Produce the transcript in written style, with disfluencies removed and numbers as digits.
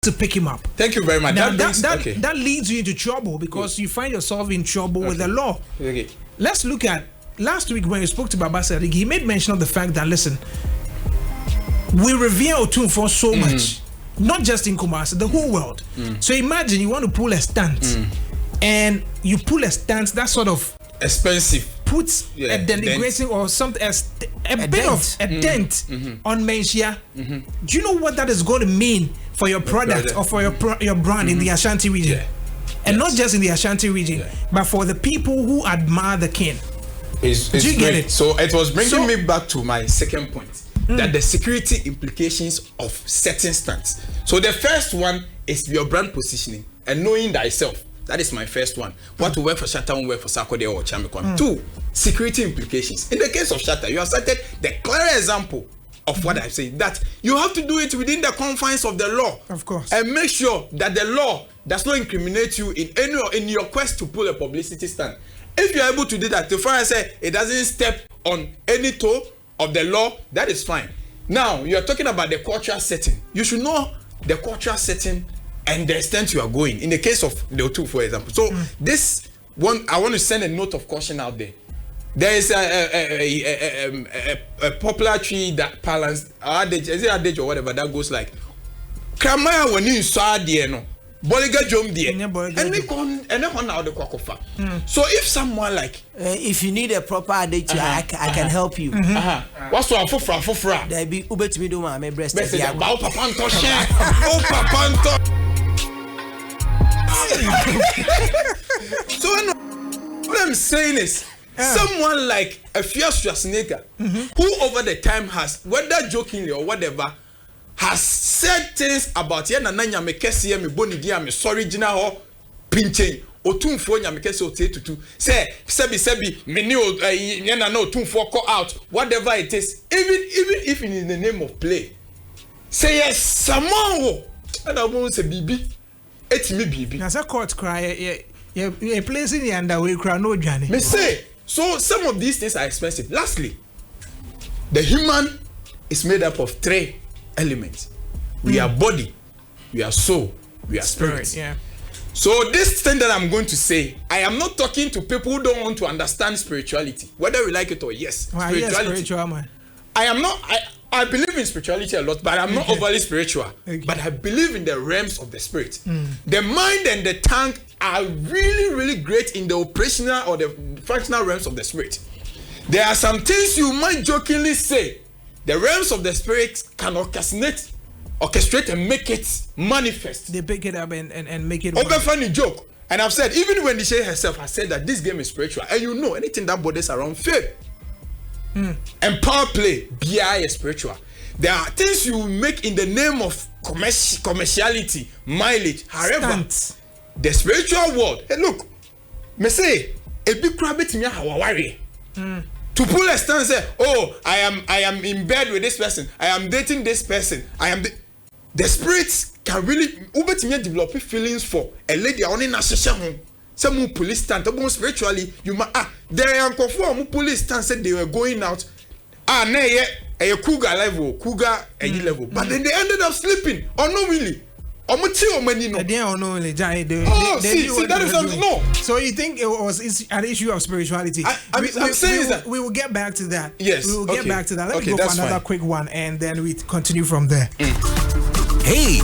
to pick him up. Thank you very much. Now, that leads you into trouble because you find yourself in trouble with the law. Okay. Let's look at last week when you spoke to Baba Sadiq. He made mention of the fact that, listen, we revere Otumfuo so much, not just in Kumasi, the whole world. So imagine you want to pull a stunt, and you pull a stunt that sort of expensive, puts a denigrating or something, a bit of a dent on Menshia. Do you know what that is going to mean for your product or for your brand in the Ashanti region? And not just in the Ashanti region, but for the people who admire the king. Do you get it? So it was bringing me back to my second point, that the security implications of certain stunts. So the first one is your brand positioning and knowing thyself. That is my first one. What to work for Shatta won't work for Sarkodie or Chamekon. 2, security implications. In the case of Shatta, you have cited the clear example of what I've said, that you have to do it within the confines of the law. Of course. And make sure that the law does not incriminate you in your quest to pull a publicity stunt. If you're able to do that, the far say it doesn't step on any toe of the law, that is fine. Now, you're talking about the cultural setting. You should know the cultural setting and the extent you are going. In the case of the O2, for example. So, this one, I want to send a note of caution out there. There is a popular tree that balance adage, is it adage or whatever, that goes like, Kramaya when you saw the no, Boliga Jom dear, and they con and then now the Kwakofa. So if someone like if you need a proper adage, I can help you. What's to Afufra? There be Ube to me do my breast. Bao Papanto share. Oh Papanto. So what I'm saying is, someone like a fierce Schwarzenegger, who over the time has, whether jokingly or whatever, has said things about Nanya Mekesi, me boni dia, me sorry Gina or pinching, or Tumfo Yamekesi or Tetutu, say, Sebi, me new Yana no Tumfo call out, whatever it is, even if in the name of play. Say yes, someone, and I won't say BB. It's me BB. As a court cry, you're placing the underway cry, no Johnny. Me say, so some of these things are expensive. Lastly, the human is made up of 3 elements. We are body, we are soul, we are spirit. Yeah. So this thing that I'm going to say, I am not talking to people who don't want to understand spirituality, whether we like it or yes. Well, spirituality. Yes, spiritual man. I am not. I believe in spirituality a lot, but I'm not overly spiritual. But I believe in the realms of the spirit. The mind and the tongue are really, really great in the operational or the functional realms of the spirit. There are some things you might jokingly say. The realms of the spirit can orchestrate and make it manifest. They pick it up and make it. Over funny joke. And I've said, even when she herself has said that this game is spiritual, and you know anything that borders around faith and power play, BI is spiritual. There are things you make in the name of commerciality, mileage, however. Stunts. The spiritual world. Hey, look, me say a big rabbit me how worry. To pull a stand and say, oh, I am in bed with this person, I am dating this person, the spirits can really develop feelings for a lady only na some police stand spiritually. You there are police stand said they were going out. A cougar level, level, but then they ended up sleeping unknowingly. They don't know. That is no. So you think it's an issue of spirituality? I'm saying that we will get back to that. Yes, we will get back to that. Let me go for another fine. quick one, and then we continue from there. Hey.